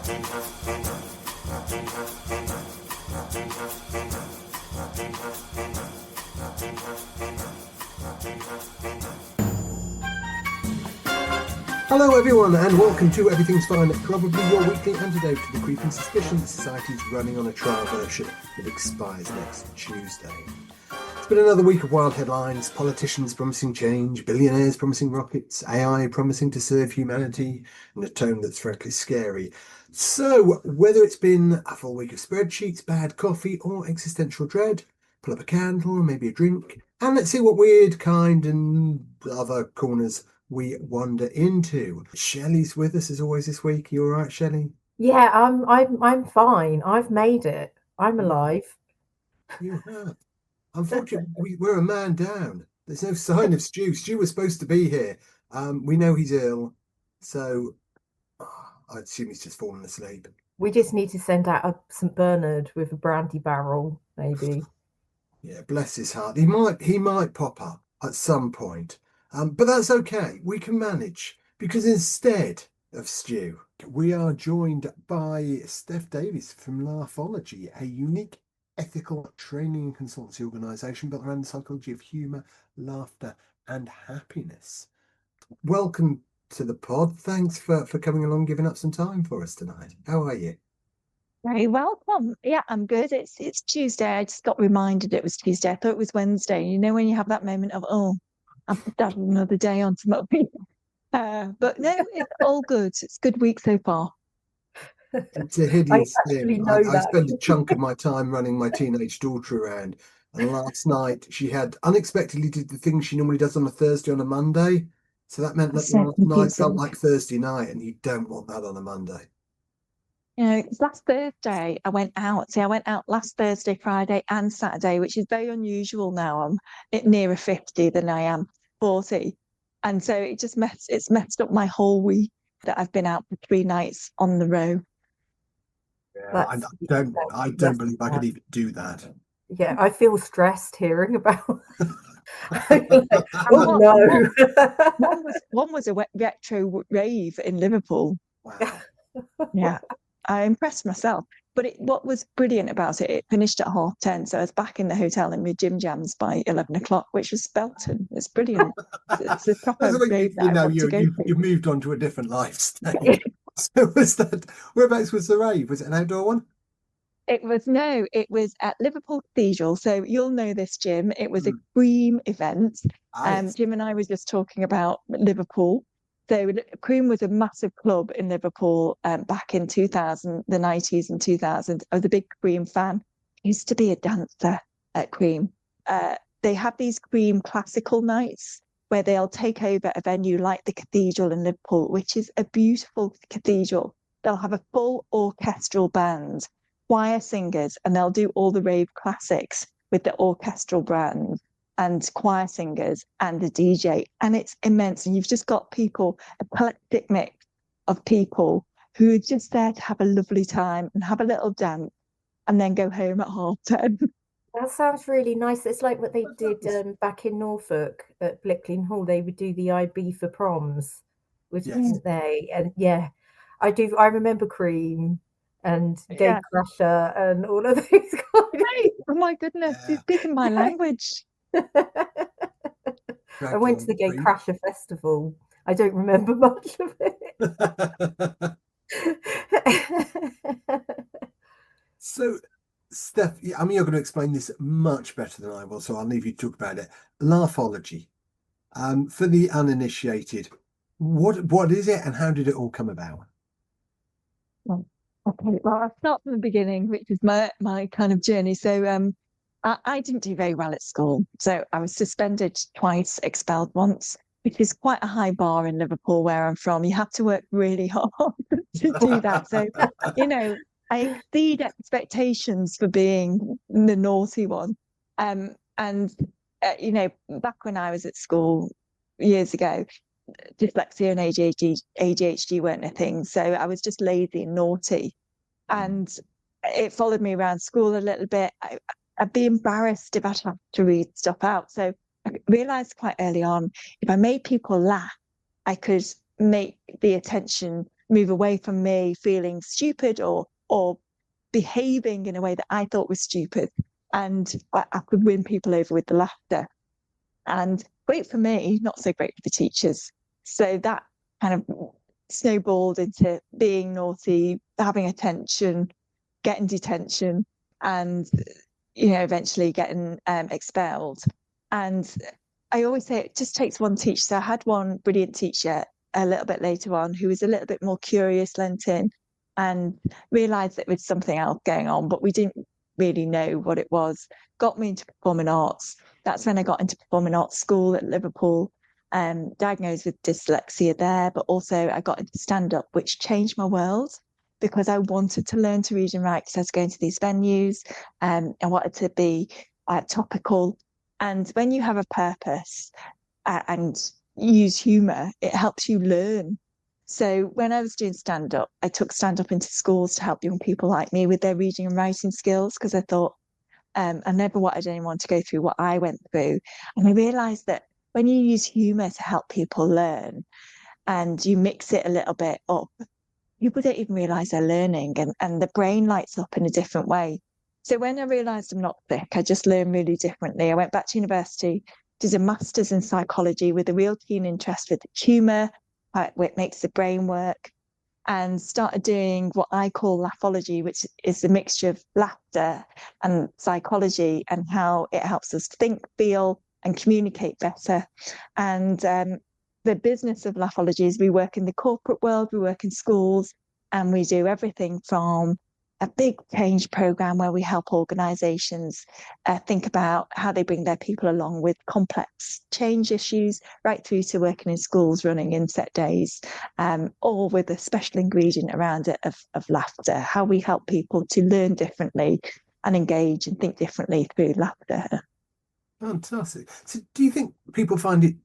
Hello everyone and welcome to Everything's Fine, probably your weekly antidote to the creeping suspicion that society's running on a trial version that expires next Tuesday. It's been another week of wild headlines, politicians promising change, billionaires promising rockets, AI promising to serve humanity in a tone that's frankly scary. So, whether it's been a full week of spreadsheets, bad coffee or existential dread, pull up a candle, maybe a drink, and let's see what weird, kind and other corners we wander into. Shelley's with us as always this week. You all right, Shelley? Yeah, I'm fine. I've made it. I'm alive. You have. Unfortunately, we're a man down. There's no sign of Stu. Stu was supposed to be here. We know he's ill, so I assume he's just fallen asleep. We just need to send out a St. Bernard with a brandy barrel, maybe. Yeah, bless his heart. He might pop up at some point. But that's okay. We can manage because instead of Stu, we are joined by Steph Davies from Laughology, a unique ethical training and consultancy organisation built around the psychology of humour, laughter, and happiness. Welcome to the pod. Thanks for coming along, giving up some time for us tonight. How are you? Very welcome. Yeah, I'm good. It's Tuesday. I just got reminded it was Tuesday. I thought it was Wednesday. You know when you have that moment of, oh, I've added another day onto my week. But no, it's all good. It's a good week so far. It's a hideous actually thing. know I that. spend a chunk of my time running my teenage daughter around, and last night she had unexpectedly did the thing she normally does on a Thursday on a Monday. So that meant that So last night felt confusing. like Thursday night, and you don't want that on a Monday. You know, it's last Thursday I went out. See, I went out last Thursday, Friday, and Saturday, which is very unusual now. I'm nearer 50 than I am 40. And so it's messed up my whole week that I've been out for 3 nights on the row. Yeah, I don't believe I could even do that. Yeah, I feel stressed hearing about. And Oh no. one was a retro rave in Liverpool. Wow. Yeah, I impressed myself. But what was brilliant about it, it finished at 10:30. So I was back in the hotel in my gym jams by 11 o'clock, which was Spelton. It's brilliant. It's the proper rave that I want to go to. You've moved on to a different life stage. So whereabouts was the rave? Was it an outdoor one? It was at Liverpool Cathedral. So you'll know this, Jim. It was a Mm. Cream event. Yes. Jim and I were just talking about Liverpool. So Cream was a massive club in Liverpool back in 2000, the 90s and 2000s. I was a big Cream fan. I used to be a dancer at Cream. They have these Cream classical nights where they'll take over a venue like the Cathedral in Liverpool, which is a beautiful cathedral. They'll have a full orchestral band, choir singers, and they'll do all the rave classics with the orchestral band and choir singers and the DJ. And it's immense. And you've just got people, eclectic mix of people who are just there to have a lovely time and have a little dance and then go home at 10:30. That sounds really nice. It's like what they did back in Norfolk at Blickling Hall. They would do the IB for proms, Yes. didn't they? And yeah, I do. I remember Cream and Gate Yeah. Crusher and all of these guys. Right. Oh my goodness, you're speaking my language. I went to the Gate Crusher Festival. I don't remember much of it. So, Steph, I mean, you're going to explain this much better than I will, so I'll leave you to talk about it. Laughology. For the uninitiated, what is it and how did it all come about? Okay, well, I'll start from the beginning, which is my kind of journey. So I didn't do very well at school. So I was suspended twice, expelled once, which is quite a high bar in Liverpool where I'm from. You have to work really hard to do that. So, I exceed expectations for being the naughty one. And back when I was at school years ago, dyslexia and ADHD weren't a thing. So I was just lazy and naughty. And it followed me around school a little bit. I'd be embarrassed if I'd have to read stuff out. So I realised quite early on, if I made people laugh, I could make the attention move away from me feeling stupid or behaving in a way that I thought was stupid. And I could win people over with the laughter. And great for me, not so great for the teachers. So that kind of snowballed into being naughty, having attention, getting detention, and eventually getting expelled. And I always say it just takes one teacher. So I had one brilliant teacher a little bit later on who was a little bit more curious, lent in, and realised that there was something else going on, but we didn't really know what it was. Got me into performing arts. That's when I got into performing arts school at Liverpool, diagnosed with dyslexia there, but also I got into stand-up, which changed my world because I wanted to learn to read and write because I was going to these venues. I wanted to be topical. And when you have a purpose and use humour, it helps you learn. So when I was doing stand-up, I took stand-up into schools to help young people like me with their reading and writing skills because I thought I never wanted anyone to go through what I went through. And I realised that when you use humour to help people learn and you mix it a little bit up, people don't even realise they're learning and the brain lights up in a different way. So when I realised I'm not sick, I just learned really differently. I went back to university, did a master's in psychology with a real keen interest with humour, how it makes the brain work, and started doing what I call Laughology, which is a mixture of laughter and psychology and how it helps us think, feel, and communicate better. And the business of Laughology is we work in the corporate world, we work in schools, and we do everything from a big change program where we help organizations think about how they bring their people along with complex change issues, right through to working in schools, running inset days, all with a special ingredient around it of laughter, how we help people to learn differently and engage and think differently through laughter. Fantastic. So do you think people find it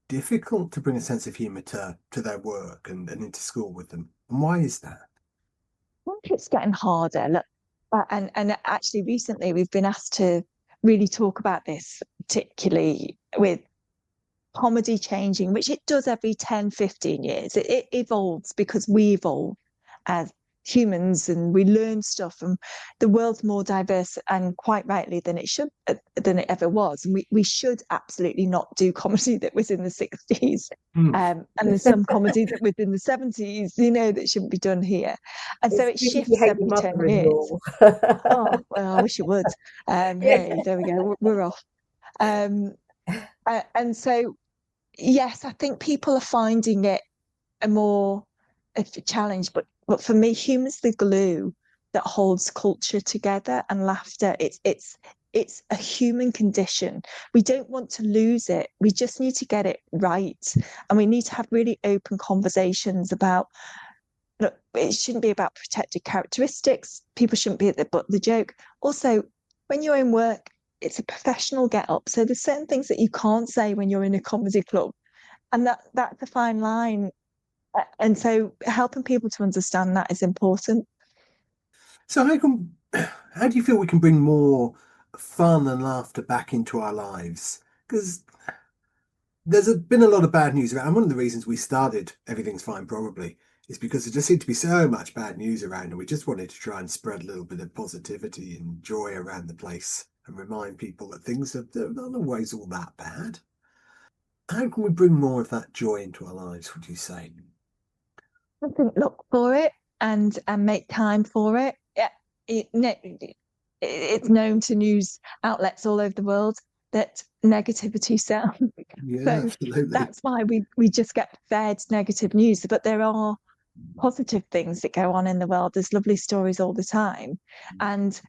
difficult to bring a sense of humour to their work and into school with them? And why is that? I think it's getting harder. Look, and actually recently we've been asked to really talk about this, particularly with comedy changing, which it does every 10, 15 years. It evolves because we evolve as humans and we learn stuff, and the world's more diverse and quite rightly than it ever was. And we should absolutely not do comedy that was in the 60s. And there's some comedy that was in the 70s, that shouldn't be done here. And so it shifts every 10 years. Oh, well, I wish it would. Hey, there we go. We're off. And so yes, I think people are finding it a challenge, but for me, humour's the glue that holds culture together, and laughter. It's a human condition. We don't want to lose it. We just need to get it right, and we need to have really open conversations about. Look, it shouldn't be about protected characteristics. People shouldn't be at the butt of the joke. Also, when you're in work, it's a professional get up. So there's certain things that you can't say when you're in a comedy club. And that's a fine line. And so helping people to understand that is important. So how do you feel we can bring more fun and laughter back into our lives? Because there's been a lot of bad news around. And one of the reasons we started Everything's Fine probably is because there just seemed to be so much bad news around, and we just wanted to try and spread a little bit of positivity and joy around the place and remind people that things are not always all that bad. How can we bring more of that joy into our lives, would you say? I think look for it and make time for it. Yeah, it's known to news outlets all over the world that negativity sells. Yeah, So absolutely. that's why we just get fed negative news. But there are positive things that go on in the world. There's lovely stories all the time. And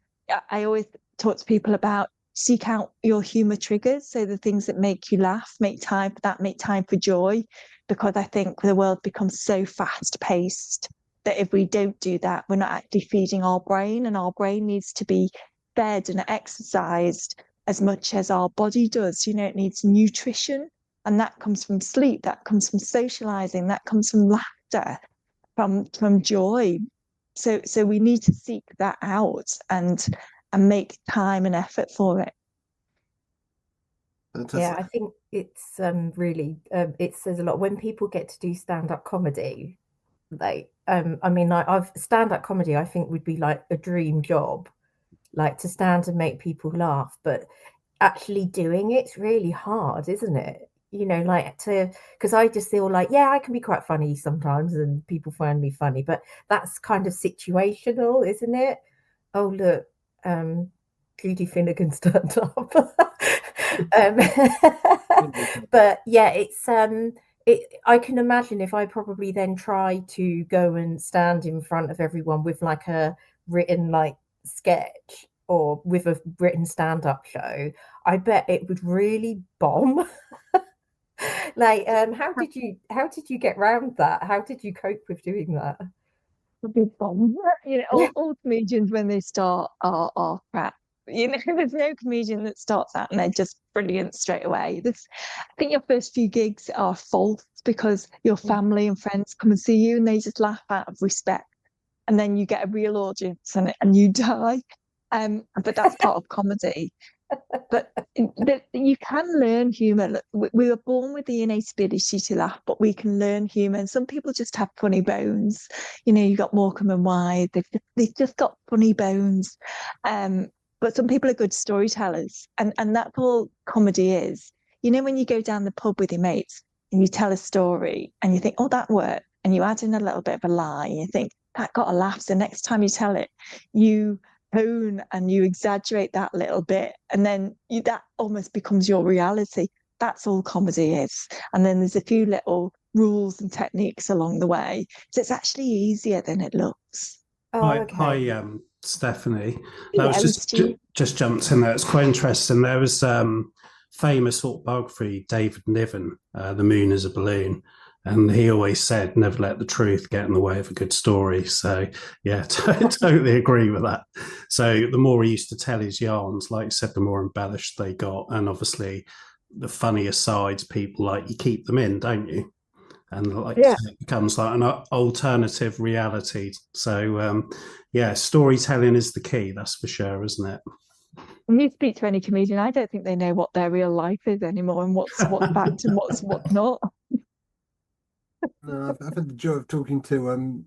I always talk to people about seek out your humor triggers. So the things that make you laugh, make time for that, make time for joy, because I think the world becomes so fast paced that if we don't do that, we're not actually feeding our brain, and our brain needs to be fed and exercised as much as our body does. It needs nutrition, and that comes from sleep, that comes from socializing, that comes from laughter, from joy. So we need to seek that out and make time and effort for it. Fantastic. Yeah, I think it's really it says a lot when people get to do stand-up comedy. Like, I mean, I've stand-up comedy, I think would be like a dream job, like to stand and make people laugh, but actually doing it's really hard, isn't it? You know, like to, because I just feel like, yeah, I can be quite funny sometimes and people find me funny, but that's kind of situational, isn't it? Oh, look, um, Judy Finnegan's turned up. um, but yeah, I can imagine if I probably then try to go and stand in front of everyone with like a written like sketch or with a written stand-up show, I bet it would really bomb. Like, how did you get round that? How did you cope with doing that? A big bomb. You know, all comedians when they start are crap. You know, there's no comedian that starts out and they're just brilliant straight away. I think your first few gigs are false because your family and friends come and see you and they just laugh out of respect. And then you get a real audience and you die. But that's part of comedy. But you can learn humour. Look, we were born with the innate ability to laugh, but we can learn humour. And some people just have funny bones. You know, you got Morecambe and Wide. They've just got funny bones. But some people are good storytellers, and that's all comedy is. You know, when you go down the pub with your mates and you tell a story and you think, oh, that worked, and you add in a little bit of a lie, and you think that got a laugh. So next time you tell it, you tone and you exaggerate that little bit and then that almost becomes your reality. That's all comedy is. And then there's a few little rules and techniques along the way, so it's actually easier than it looks. Oh, Hi, okay. Stephanie. That was Yeah, just jumped in there. It's quite interesting. There was famous autobiography, David Niven, "The Moon is a Balloon," and he always said, "Never let the truth get in the way of a good story." So yeah, totally agree with that. So the more he used to tell his yarns, like you said, the more embellished they got, and obviously the funnier sides, people like you keep them in, don't you? And like yeah. so it becomes like an alternative reality. So yeah, storytelling is the key, that's for sure, isn't it? When you speak to any comedian, I don't think they know what their real life is anymore and what's fact and what's not. No, I've had the joy of talking to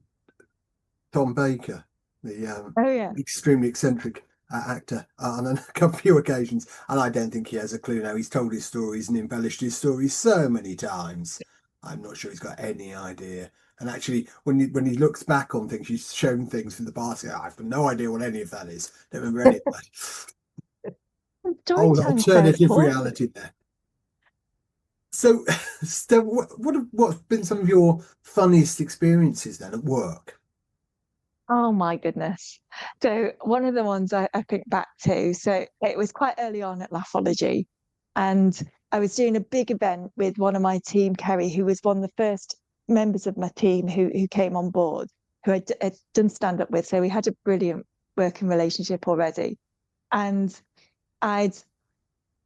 Tom Baker, the Oh yeah. extremely eccentric actor, on a few occasions, and I don't think he has a clue now. He's told his stories and embellished his stories so many times. I'm not sure he's got any idea. And actually, when he looks back on things, he's shown things from the past. I've got no idea what any of that is. Don't remember any of that. Whole Storytelling's so alternative important. reality there. So, Steph, what's been some of your funniest experiences then at work? Oh my goodness. So one of the ones I think back to, so it was quite early on at Laughology, and I was doing a big event with one of my team, Kerry, who was one of the first members of my team who came on board, who had done stand up with. So we had a brilliant working relationship already. And I'd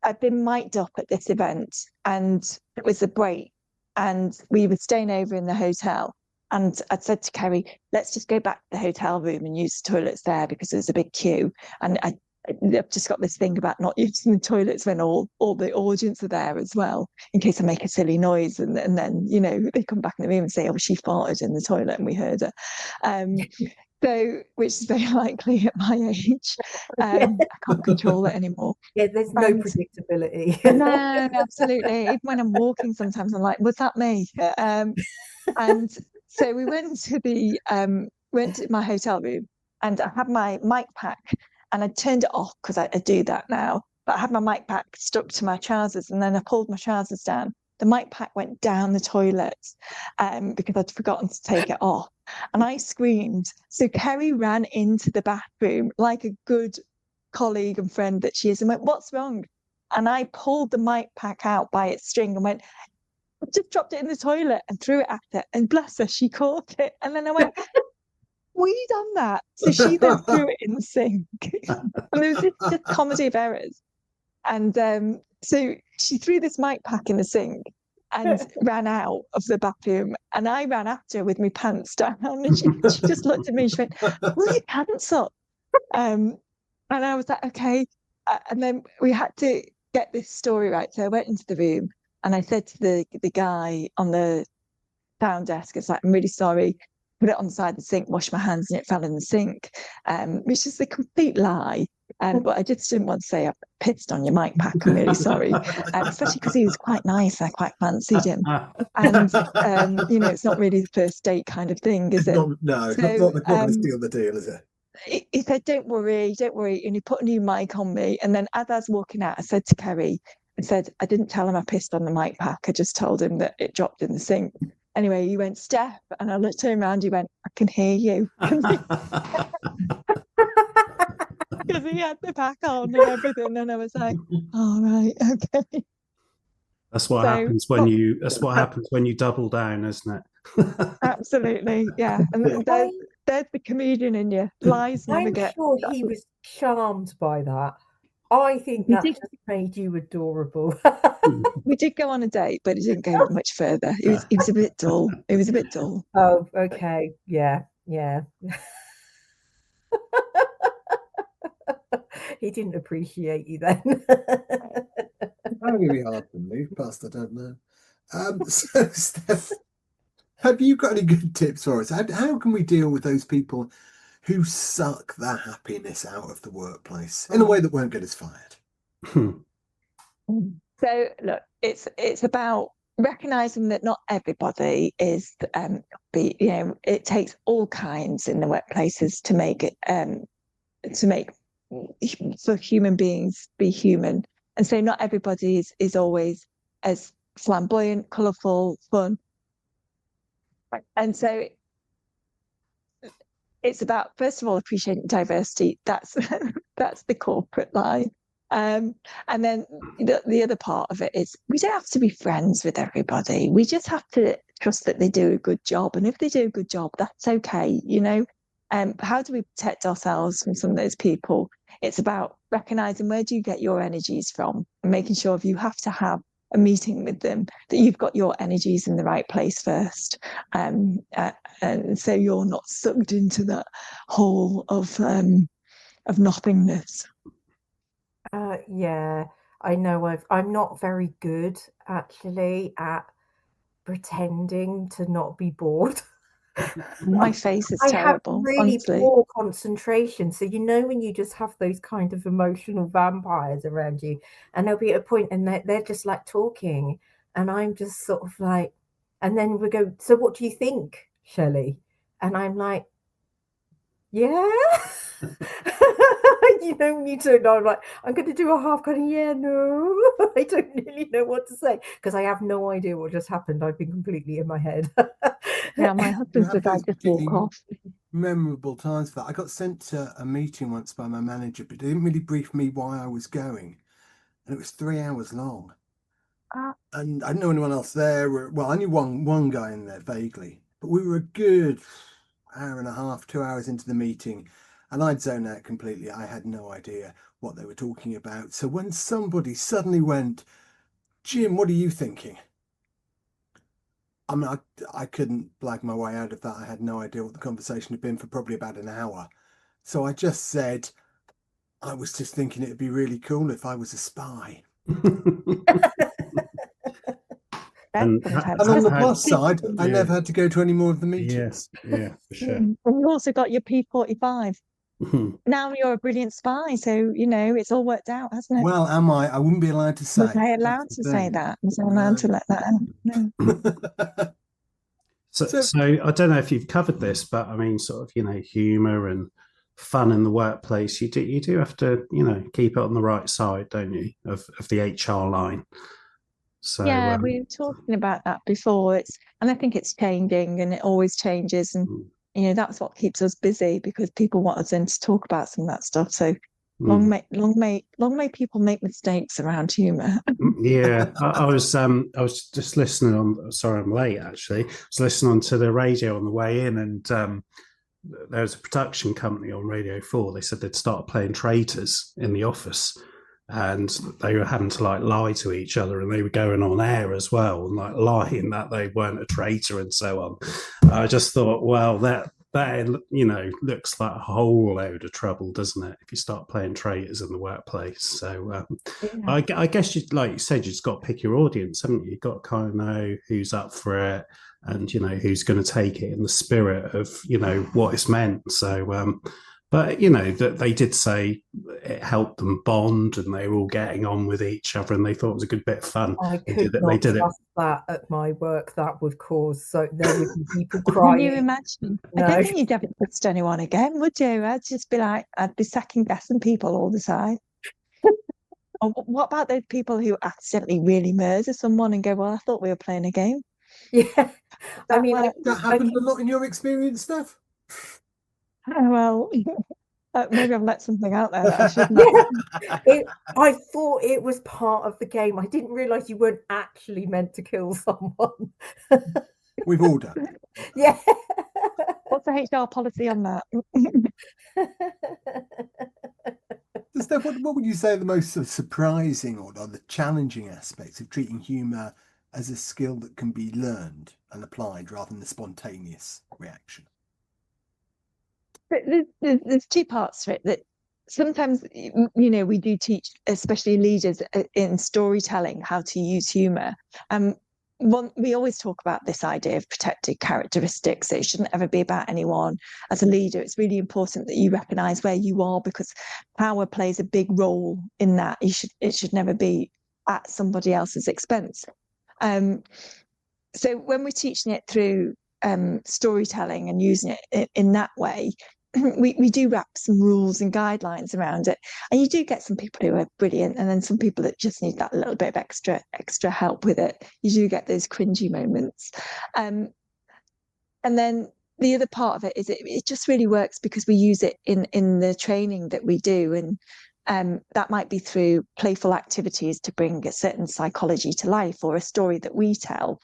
I'd been mic'd up at this event and it was a break and we were staying over in the hotel. And I'd said to Kerry, let's just go back to the hotel room and use the toilets there because there's a big queue. And I've just got this thing about not using the toilets when all the audience are there as well, in case I make a silly noise. And then, you know, they come back in the room and say, oh, she farted in the toilet and we heard her. So, which is very likely at my age. I can't control it anymore. Yeah, there's no And predictability. no, absolutely. Even when I'm walking, sometimes I'm like, was that me? And so we went to my hotel room and I had my mic pack and I turned it off because I do that now. But I had my mic pack stuck to my trousers and then I pulled my trousers down. The mic pack went down the toilet because I'd forgotten to take it off. And I screamed. So Kerry ran into the bathroom like a good colleague and friend that she is and went, what's wrong? And I pulled the mic pack out by its string and went, I just dropped it in the toilet and threw it at her. And bless her, she caught it. And then I went, we done that. So she then threw it in the sink. And there was this just comedy of errors. And so she threw this mic pack in the sink and ran out of the bathroom. And I ran after her with my pants down. And she just looked at me and she went, pull your pants up. And I was like, okay. And then we had to get this story right. So I went into the room and I said to the guy on the sound desk, it's like, I'm really sorry. put it on the side of the sink, washed my hands, and it fell in the sink, which is a complete lie. But I just didn't want to say I pissed on your mic pack. I'm really sorry, especially because he was quite nice. I quite fancied him, and it's not really the first date kind of thing, is it? Not going to steal the deal, is it? He said, don't worry, and he put a new mic on me. And then as I was walking out, I said to Kerry, I didn't tell him I pissed on the mic pack. I just told him that it dropped in the sink. Anyway, he went, Steph, and I turned around, he went, I can hear you. Because he had the pack on and everything. And I was like, all right, okay. That's what happens when you double down, isn't it? Absolutely, yeah. And there's the comedian in you. Lies never get. I'm sure he was charmed by that. I think that just made you adorable. We did go on a date, but it didn't go much further. It was a bit dull. It was a bit dull. Oh, okay. Yeah. He didn't appreciate you then. That would be hard to move past, I don't know. So, Steph, have you got any good tips for us? How can we deal with those people who suck the happiness out of the workplace in a way that won't get us fired? So, look, it's about recognizing that not everybody is it takes all kinds in the workplaces to make it for human beings be human. And so not everybody is always as flamboyant, colourful, fun. And so it's about, first of all, appreciating diversity. That's the corporate line. And then the other part of it is we don't have to be friends with everybody. We just have to trust that they do a good job. And if they do a good job, that's okay, how do we protect ourselves from some of those people? It's about recognizing, where do you get your energies from, and making sure if you have to have a meeting with them, that you've got your energies in the right place first, and so you're not sucked into that hole of nothingness. Yeah, I know I'm not very good actually at pretending to not be bored. My face is terrible. I have really honestly. poor concentration. So when you just have those kind of emotional vampires around you, and they'll be at a point and they're just like talking, and I'm just sort of like, and then we go, so what do you think, Shelley? And I'm like, yeah. When you don't know, I'm like, I'm going to do a half kind of, yeah, no. I don't really know what to say because I have no idea what just happened. I've been completely in my head. Yeah, my husband said I just walk off. Memorable times for that. I got sent to a meeting once by my manager, but they didn't really brief me why I was going. And it was 3 hours long. And I didn't know anyone else there. Well, I knew one guy in there vaguely, but we were a good hour and a half, 2 hours into the meeting. And I'd zoned out completely. I had no idea what they were talking about. So when somebody suddenly went, Jim, what are you thinking? I mean, I couldn't blag my way out of that. I had no idea what the conversation had been for probably about an hour. So I just said, I was just thinking it'd be really cool if I was a spy. And on the plus side, I never had to go to any more of the meetings. Yeah, for sure. And you also got your P45. Now you're a brilliant spy, so it's all worked out, hasn't it? Well, am I? I wouldn't be allowed to say. Was I allowed to say that? Was I allowed to let that out? No. So I don't know if you've covered this, but I mean, sort of, humour and fun in the workplace. You do have to, keep it on the right side, don't you, of the HR line. So yeah, we were talking about that before. And I think it's changing, and it always changes, and that's what keeps us busy, because people want us in to talk about some of that stuff. So long may people make mistakes around humour. Yeah, I was just listening on. Sorry, I'm late. Actually, I was listening to the radio on the way in, and there was a production company on Radio 4. They said they'd start playing traitors in the office, and they were having to lie to each other, and they were going on air as well, and lying that they weren't a traitor and so on. I just thought, well, that, you know, looks like a whole load of trouble, doesn't it? If you start playing traitors in the workplace. So I guess you, like you said, you just got to pick your audience, haven't you? You've got to kind of know who's up for it, and you know who's going to take it in the spirit of, you know, what it's meant. So but you know that they did say it helped them bond, and they were all getting on with each other, and they thought it was a good bit of fun. I They could did it. not They did it. trust that at my work. That would cause, so there would be people Can you crying. imagine? I No. don't think you'd ever trust anyone again, would you? I'd just be like, I'd be second guessing people all the time. Or what about those people who accidentally really murder someone and go, well, I thought we were playing a game? Yeah. I mean, That happens a lot in your experience, Steph? Well, maybe I've let something out there that I shouldn't. Yeah, I thought it was part of the game. I didn't realize you weren't actually meant to kill someone. We've all done. Yeah. What's the HR policy on that? So Steph, what would you say are the most sort of surprising or the challenging aspects of treating humour as a skill that can be learned and applied rather than the spontaneous reaction? There's two parts to it. That sometimes, you know, we do teach, especially leaders, in storytelling, how to use humour. We always talk about this idea of protected characteristics. It shouldn't ever be about anyone. As a leader, it's really important that you recognise where you are, because power plays a big role in that. It should never be at somebody else's expense. So when we're teaching it through storytelling and using it in that way, we do wrap some rules and guidelines around it, and you do get some people who are brilliant, and then some people that just need that little bit of extra help with it. You do get those cringy moments, and then the other part of it is it just really works because we use it in the training that we do, and that might be through playful activities to bring a certain psychology to life, or a story that we tell.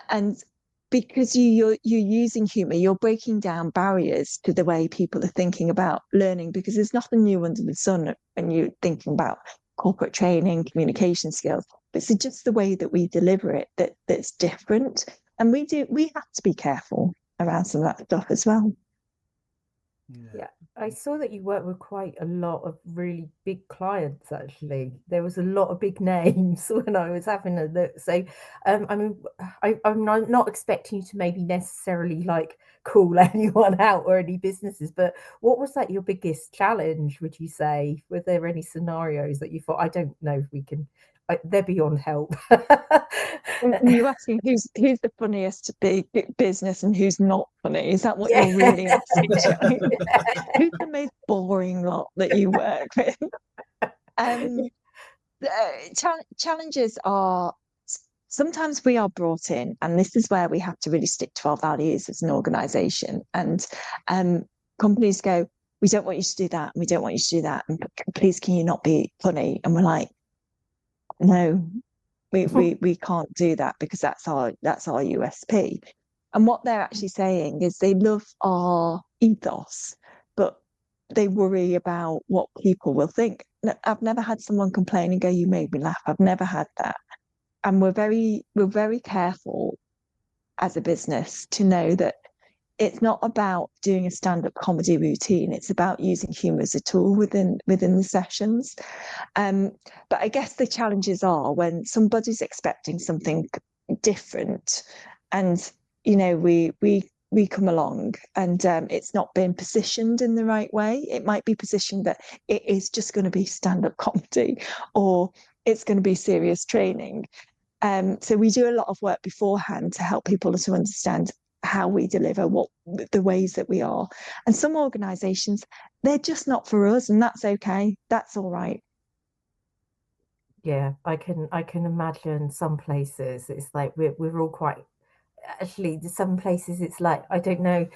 And because you're using humour, you're breaking down barriers to the way people are thinking about learning, because there's nothing new under the sun when you're thinking about corporate training, communication skills. It's just the way that we deliver it that's different. And we have to be careful around some of that stuff as well. Yeah, I saw that you work with quite a lot of really big clients, actually. There was a lot of big names when I was having a look. So, I mean, I'm not expecting you to maybe necessarily like call anyone out or any businesses, but what was like your biggest challenge, would you say? Were there any scenarios that you thought, I don't know if we can, they're beyond help? You're asking who's the funniest big business and who's not funny? Is that what Yeah. you're really asking? Who's the most boring lot that you work with? Challenges are, sometimes we are brought in, and this is where we have to really stick to our values as an organisation. And companies go, we don't want you to do that, and we don't want you to do that, and please can you not be funny? And we're like, no, we can't do that, because that's our USP. And what they're actually saying is they love our ethos, but they worry about what people will think. I've never had someone complain and go, you made me laugh. I've never had that. And we're very careful as a business to know that it's not about doing a stand-up comedy routine. It's about using humour as a tool within the sessions. But I guess the challenges are when somebody's expecting something different, and you know we come along and it's not been positioned in the right way. It might be positioned that it is just going to be stand-up comedy, or it's going to be serious training. So we do a lot of work beforehand to help people to understand how we deliver, what the ways that we are. And some organizations, they're just not for us, and that's okay. That's all right. Yeah, I can imagine some places it's like we're all quite, actually some places it's like, I don't know,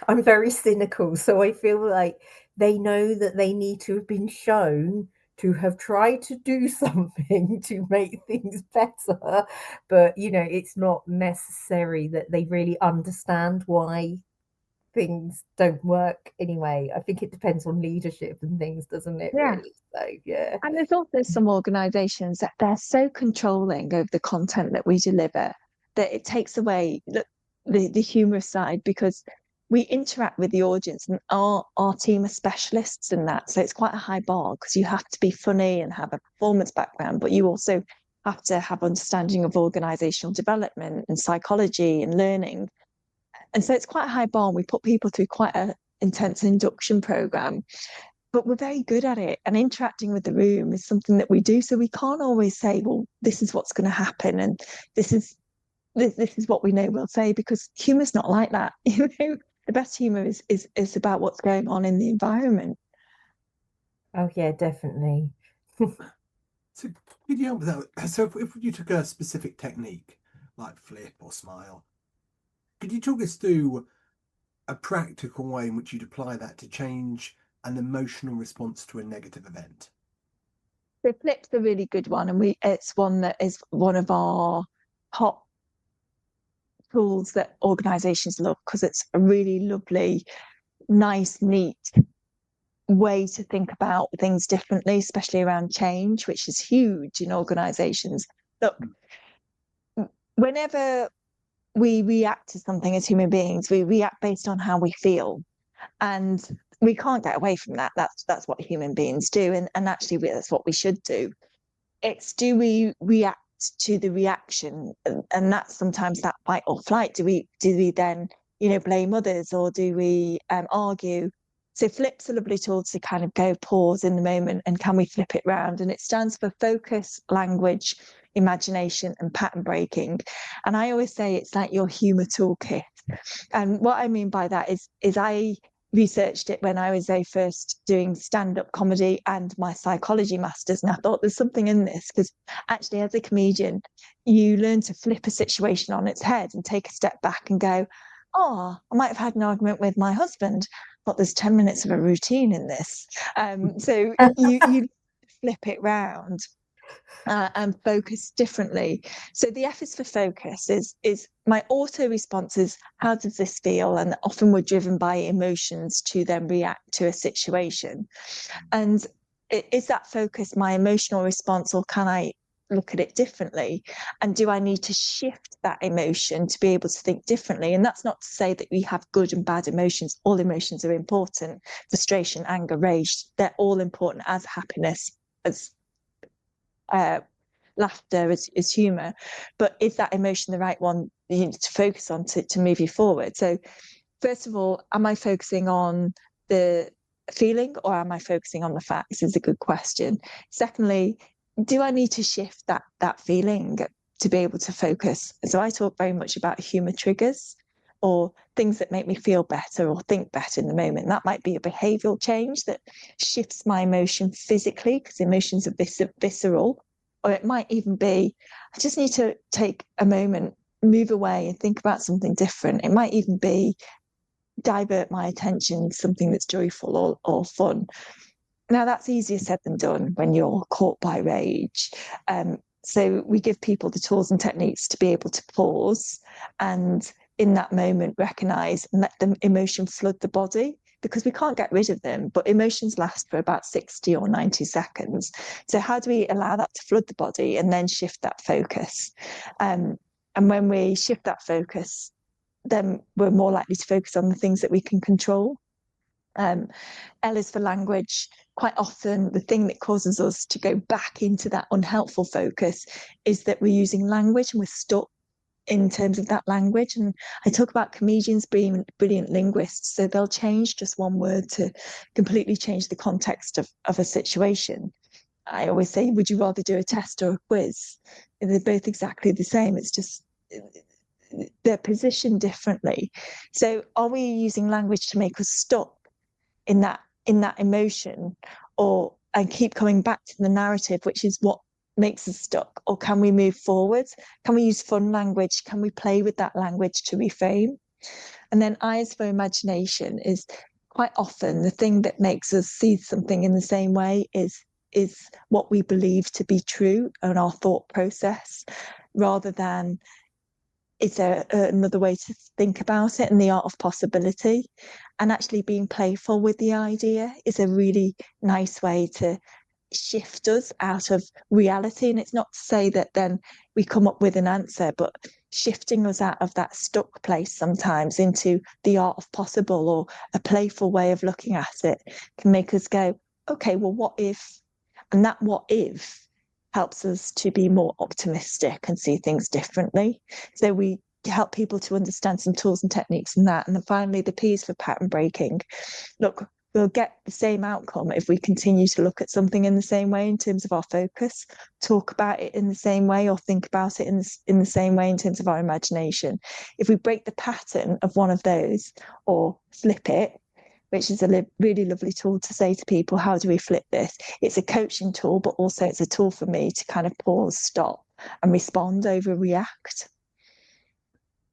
I'm very cynical, so I feel like they know that they need to have been shown to have tried to do something to make things better, but you know, it's not necessary that they really understand why things don't work anyway. I think it depends on leadership and things, doesn't it, Yeah. really? So yeah. And there's also some organizations that they're so controlling over the content that we deliver that it takes away the humorous side, because we interact with the audience, and our team are specialists in that. So it's quite a high bar because you have to be funny and have a performance background, but you also have to have understanding of organizational development and psychology and learning. And so it's quite a high bar. And we put people through quite an intense induction program, but we're very good at it. And interacting with the room is something that we do. So we can't always say, well, this is what's going to happen, and this is what we know we'll say, because humor's not like that. You know, the best humor is about what's going on in the environment. Oh yeah, definitely. So could you help with that? So if you took a specific technique like flip or smile, could you talk us through a practical way in which you'd apply that to change an emotional response to a negative event? So flip's a really good one, and it's one that is one of our top tools that organizations love, because it's a really lovely, nice, neat way to think about things differently, especially around change, which is huge in organizations. Look, whenever we react to something as human beings, we react based on how we feel, and we can't get away from that. That's what human beings do, and actually that's what we should do. It's, do we react to the reaction, and that's sometimes that fight or flight. Do we then, you know, blame others, or do we argue? So flip's a lovely tool to kind of go pause in the moment, and can we flip it round? And it stands for focus, language, imagination, and pattern breaking. And I always say it's like your humor toolkit. And what I mean by that is I researched it when I was first doing stand-up comedy and my psychology masters, and I thought there's something in this, because actually as a comedian you learn to flip a situation on its head and take a step back and go, oh, I might have had an argument with my husband, but there's 10 minutes of a routine in this. So you flip it round and focus differently. So the F is for focus. Is my auto response is, how does this feel? And often we're driven by emotions to then react to a situation. And is that focus my emotional response, or can I look at it differently? And do I need to shift that emotion to be able to think differently? And that's not to say that we have good and bad emotions. All emotions are important. Frustration, anger, rage, they're all important, as happiness, as laughter, is humor. But is that emotion the right one you need to focus on to move you forward? So first of all, am I focusing on the feeling, or am I focusing on the facts, is a good question. Secondly, do I need to shift that feeling to be able to focus? So I talk very much about humor triggers, or things that make me feel better or think better in the moment. That might be a behavioral change that shifts my emotion physically, because emotions are visceral. Or it might even be, I just need to take a moment, move away and think about something different. It might even be divert my attention to something that's joyful or fun. Now, that's easier said than done when you're caught by rage. So we give people the tools and techniques to be able to pause, and in that moment recognize and let the emotion flood the body, because we can't get rid of them, but emotions last for about 60 or 90 seconds. So how do we allow that to flood the body and then shift that focus? And when we shift that focus, then we're more likely to focus on the things that we can control. L is for language. Quite often the thing that causes us to go back into that unhelpful focus is that we're using language and we're stuck in terms of that language. And I talk about comedians being brilliant linguists, so they'll change just one word to completely change the context of a situation. I always say, would you rather do a test or a quiz? They're both exactly the same. It's just they're positioned differently. So are we using language to make us stop in that emotion, and keep coming back to the narrative, which is what makes us stuck? Or can we move forward? Can we use fun language? Can we play with that language to reframe? And then I is for imagination. Is quite often the thing that makes us see something in the same way is what we believe to be true in our thought process, rather than is there another way to think about it, and the art of possibility. And actually being playful with the idea is a really nice way to shift us out of reality. And it's not to say that then we come up with an answer, but shifting us out of that stuck place sometimes into the art of possible, or a playful way of looking at it, can make us go, okay, well, what if? And that what if helps us to be more optimistic and see things differently. So we help people to understand some tools and techniques in that. And then finally, the P's for pattern breaking. Look, we'll get the same outcome if we continue to look at something in the same way in terms of our focus, talk about it in the same way, or think about it in the same way in terms of our imagination. If we break the pattern of one of those, or flip it, which is a really lovely tool to say to people, how do we flip this? It's a coaching tool, but also it's a tool for me to kind of pause, stop, and respond over react.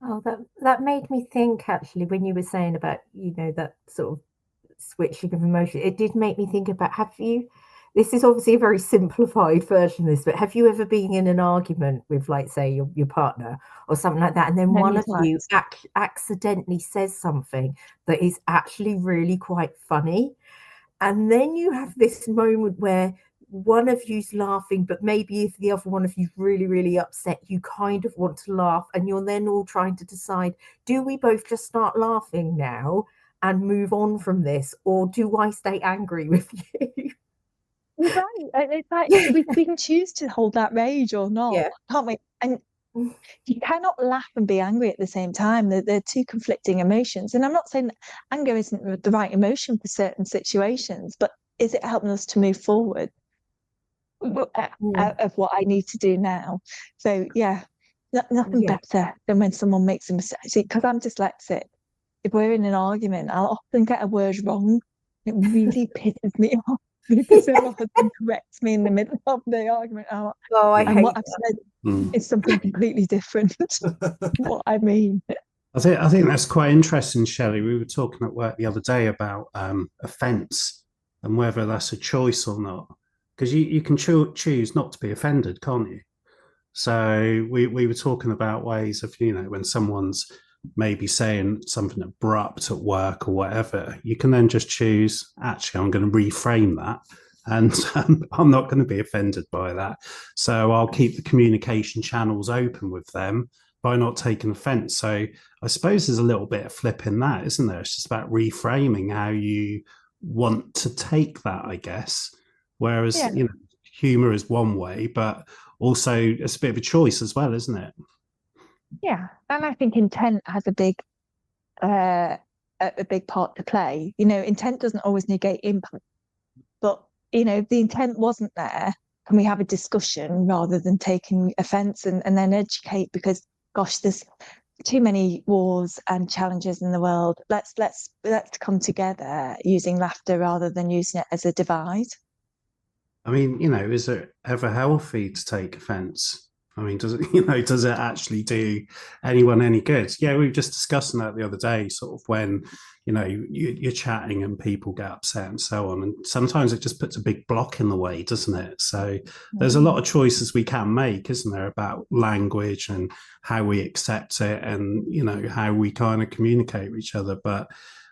Oh, that made me think, actually, when you were saying about, that sort of switching of emotion. It did make me think about, this is obviously a very simplified version of this, but have you ever been in an argument with, like, say, your partner or something like that, and then one of you accidentally says something that is actually really quite funny, and then you have this moment where one of you's laughing, but maybe if the other one of you's really, really upset, you kind of want to laugh, and you're then all trying to decide, do we both just start laughing now and move on from this, or do I stay angry with you? Right. It's like we can choose to hold that rage or not, can't we? And you cannot laugh and be angry at the same time. They're two conflicting emotions. And I'm not saying that anger isn't the right emotion for certain situations, but is it helping us to move forward out of what I need to do now? So, yeah, nothing better than when someone makes a mistake. See, because I'm dyslexic, if we're in an argument, I'll often get a word wrong. It really pisses me off. Because my husband corrects me in the middle of the argument. And what I've said is something completely different to what I mean. I think that's quite interesting, Shelley. We were talking at work the other day about offence and whether that's a choice or not. Because you can choose not to be offended, can't you? So we were talking about ways of, when someone's maybe saying something abrupt at work or whatever, you can then just choose, actually, I'm going to reframe that, and I'm not going to be offended by that. So I'll keep the communication channels open with them by not taking offense. So I suppose there's a little bit of flip in that, isn't there? It's just about reframing how you want to take that, I guess. Whereas, humor is one way, but also it's a bit of a choice as well, isn't it? Yeah, and I think intent has a big part to play. Intent doesn't always negate impact, but if the intent wasn't there, can we have a discussion rather than taking offense and then educate? Because gosh, there's too many wars and challenges in the world. Let's come together using laughter rather than using it as a divide. I mean, is it ever healthy to take offense? I mean, does it actually do anyone any good? Yeah, we were just discussing that the other day, sort of when, you're chatting and people get upset and so on. And sometimes it just puts a big block in the way, doesn't it? So there's a lot of choices we can make, isn't there, about language and how we accept it and, how we kind of communicate with each other. But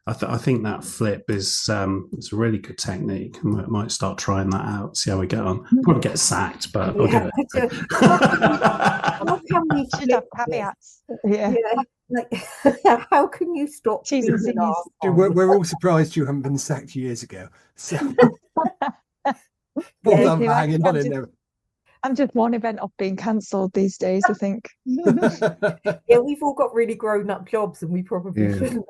I think that flip is it's a really good technique. I might start trying that out, see how we get on. Probably get sacked, but I'll give it. How can we should have caveats? Yeah. Like, how can you stop being an arsehole? We're all surprised you haven't been sacked years ago. So well done for hanging on in there. I'm just one event off being cancelled these days, I think. Yeah, we've all got really grown-up jobs and we probably shouldn't.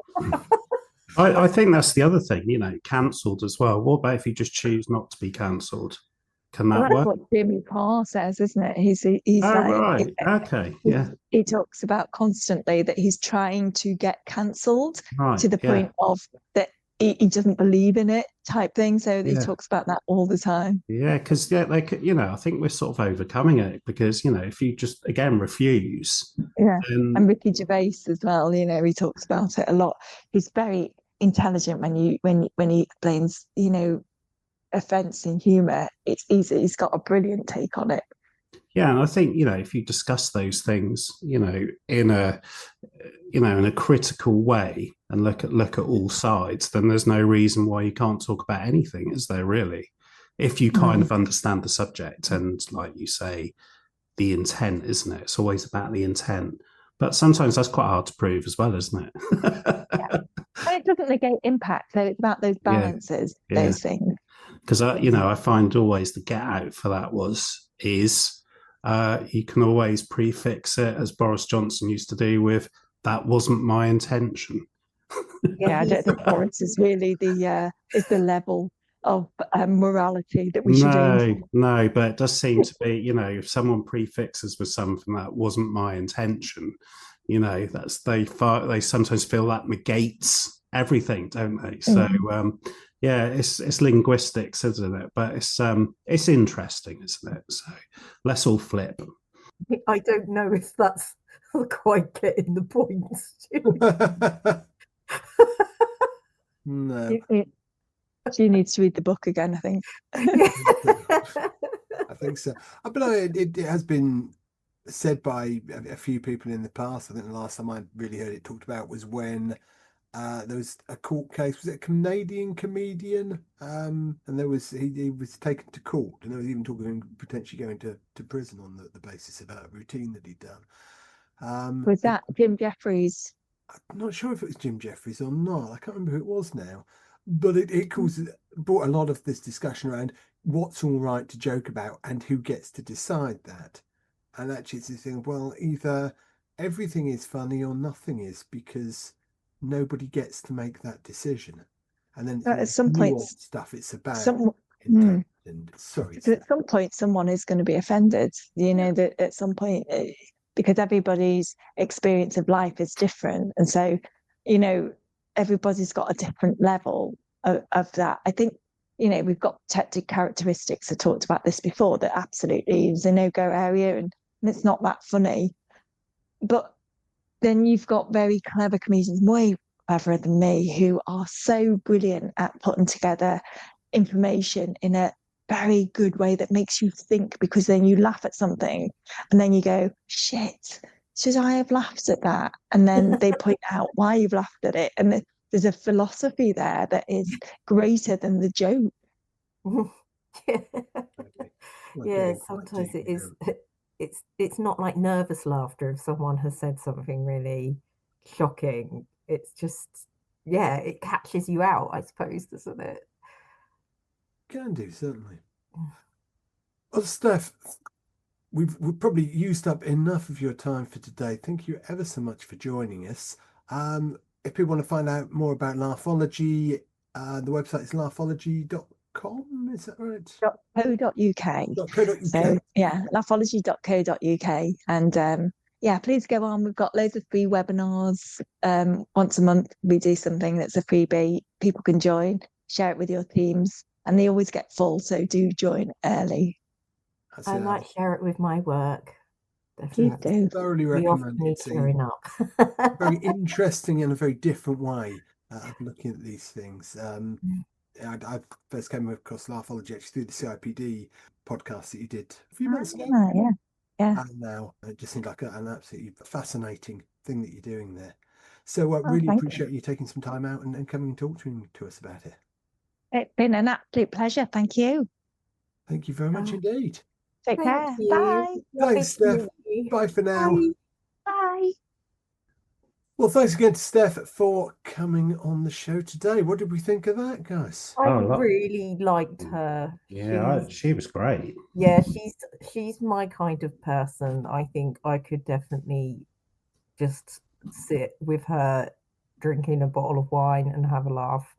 I think that's the other thing, cancelled as well. What about if you just choose not to be cancelled? Can that work? That's what Jimmy Parr says, isn't it? He's right. Okay. Yeah. He talks about constantly that he's trying to get cancelled to the point of that he doesn't believe in it type thing. So he talks about that all the time. Yeah, because I think we're sort of overcoming it because if you just again refuse. Yeah. And Ricky Gervais as well. He talks about it a lot. He's very intelligent when he explains offense and humor. It's easy. He's got a brilliant take on it. Yeah, and I think if you discuss those things in a critical way and look at all sides, then there's no reason why you can't talk about anything, is there really? If you kind of understand the subject and, like you say, the intent, isn't it? It's always about the intent. But sometimes that's quite hard to prove as well, isn't it? And it doesn't negate impact. So it's about those Yeah, balances, yeah. those things. Because I find always the get out for that is you can always prefix it, as Boris Johnson used to do with "that wasn't my intention." Yeah, I don't think Boris is really the level of morality that we should aim for. No, but it does seem to be, if someone prefixes with something that wasn't my intention, that's they sometimes feel that negates everything, don't they? So yeah, it's linguistics, isn't it? But it's interesting, isn't it? So let's all flip. I don't know if that's quite getting the point. No. She needs to read the book again, I think. I think so. But it has been said by a few people in the past. I think the last time I really heard it talked about was when there was a court case. Was it a Canadian comedian? And there was he was taken to court, and there was even talk of him potentially going to prison on the basis of a routine that he'd done. Was that Jim Jeffries? I'm not sure if it was Jim Jeffries or not. I can't remember who it was now. But it brought a lot of this discussion around what's all right to joke about and who gets to decide that. And actually, it's this thing, well, either everything is funny or nothing is, because nobody gets to make that decision. And then At some point, stuff it's about at some point, someone is going to be offended. That at some point, because everybody's experience of life is different, and so everybody's got a different level of that. I think, we've got protected characteristics. I talked about this before, that absolutely is a no-go area and it's not that funny. But then you've got very clever comedians, way cleverer than me, who are so brilliant at putting together information in a very good way that makes you think, because then you laugh at something and then you go, shit, should I have laughed at that? And then they point out why you've laughed at it. And there's a philosophy there that is greater than the joke. Yeah, sometimes it is. It's not like nervous laughter if someone has said something really shocking. It's just, it catches you out, I suppose, doesn't it? Can do, certainly. Well, Steph, we've probably used up enough of your time for today. Thank you ever so much for joining us. If people want to find out more about Laughology, the website is laughology.com, is that right? .co.uk. So yeah, laughology.co.uk. And please go on. We've got loads of free webinars. Once a month we do something that's a freebie. People can join, share it with your teams, and they always get full, so do join early. I might share it with my work. Please do. Thoroughly recommend it. Turning up. Very interesting and a very different way of looking at these things. I first came across Laughology actually through the CIPD podcast that you did a few months ago. Yeah. And now it just seemed like an absolutely fascinating thing that you're doing there. So I really appreciate you taking some time out and coming and talking to us about it. It's been an absolute pleasure. Thank you. Thank you very much indeed. Take care. Bye. Thanks, Steph. Bye for now. Bye. Well, thanks again to Steph for coming on the show today. What did we think of that, guys? I really liked her. Yeah, she was great. Yeah, she's my kind of person. I think I could definitely just sit with her drinking a bottle of wine and have a laugh.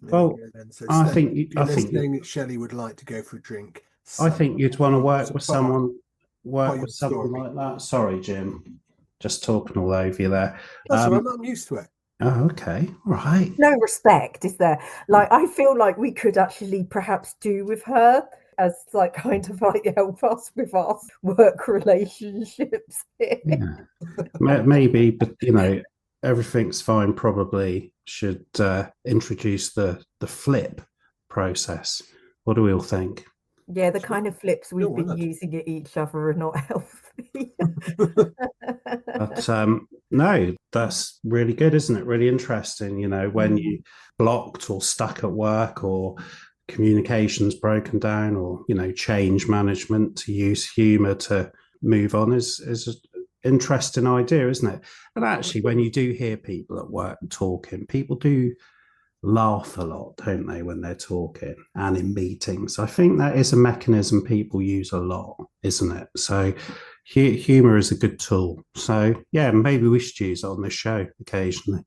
Well, so I Steph, think that Shelley would like to go for a drink. I think you'd want to work with someone like that. Sorry, Jim, just talking all over you there. That's all right, I'm used to it. Oh, okay, right. No respect, is there? Like, I feel like we could actually perhaps do with her as like kind of like help us with our work relationships. Yeah. Maybe, but everything's fine. Probably should introduce the flip process. What do we all think? Yeah, the kind of flips we've been using at each other are not healthy. But no, that's really good, isn't it? Really interesting. When you blocked or stuck at work, or communications broken down, or change management, to use humor to move on is interesting idea, isn't it? And actually, when you do hear people at work talking, people do laugh a lot, don't they, when they're talking and in meetings? I think that is a mechanism people use a lot, isn't it? So humor is a good tool. So yeah, maybe we should use it on this show occasionally.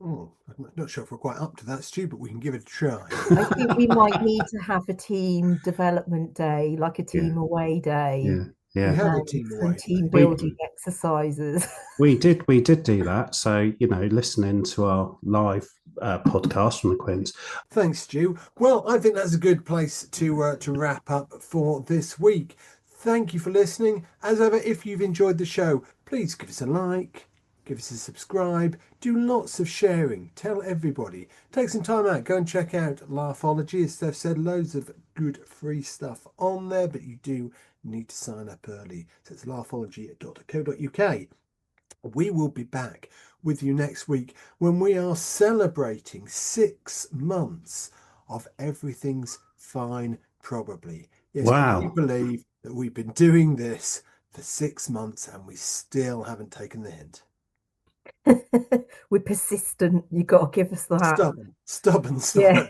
Oh, I'm not sure if we're quite up to that, Stu, but we can give it a try. I think we might need to have a team development day, like a team away day. Yeah, yeah. We have a and team some away team day. building exercises. We did do that. So, listening to our live podcast from the Quins. Thanks, Stu. Well, I think that's a good place to wrap up for this week. Thank you for listening. As ever, if you've enjoyed the show, please give us a like, give us a subscribe, do lots of sharing, tell everybody. Take some time out, go and check out Laughology. As Steph said, loads of good free stuff on there, but you do need to sign up early. So it's laughology.co.uk. We will be back with you next week when we are celebrating 6 months of Everything's Fine, probably. Yes, Wow. can you believe that we've been doing this for 6 months and we still haven't taken the hint? We're persistent. You got to give us that. Stubborn. Yeah.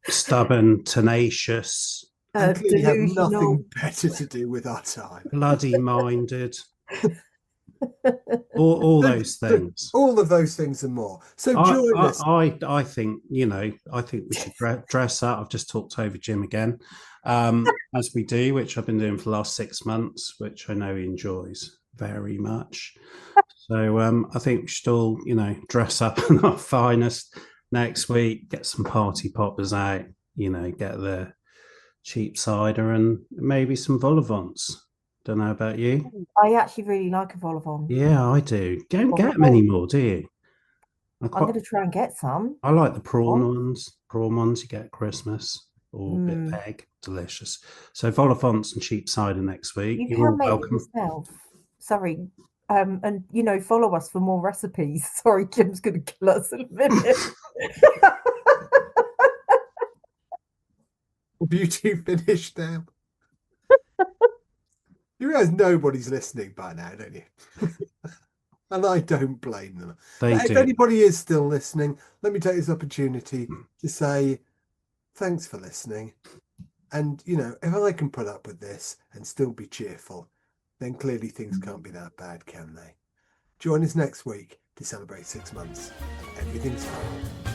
Stubborn, tenacious, and clearly have Delusional. nothing better to do with our time. bloody minded. all those things. All of those things and more. So join us. I think we should dress up. I've just talked over Jim again, as we do, which I've been doing for the last 6 months, which I know he enjoys very much. So I think we should all, dress up in our finest next week, get some party poppers out, get the cheap cider and maybe some vol au vents. Don't know about you. I actually really like a vol au vent. Yeah, I do. Don't get them anymore, do you? I'm going to try and get some. I like the prawn ones. Prawn ones you get at Christmas. Or a bit egg. Delicious. So vol au vents and cheap cider next week. You You're can make welcome. it yourself. Sorry. And follow us for more recipes. Sorry, Jim's going to kill us in a minute. Beauty finished now. You realise nobody's listening by now, don't you? And I don't blame them. If anybody is still listening, let me take this opportunity to say thanks for listening. And, if I can put up with this and still be cheerful, then clearly things can't be that bad, can they? Join us next week to celebrate 6 months. Everything's fine.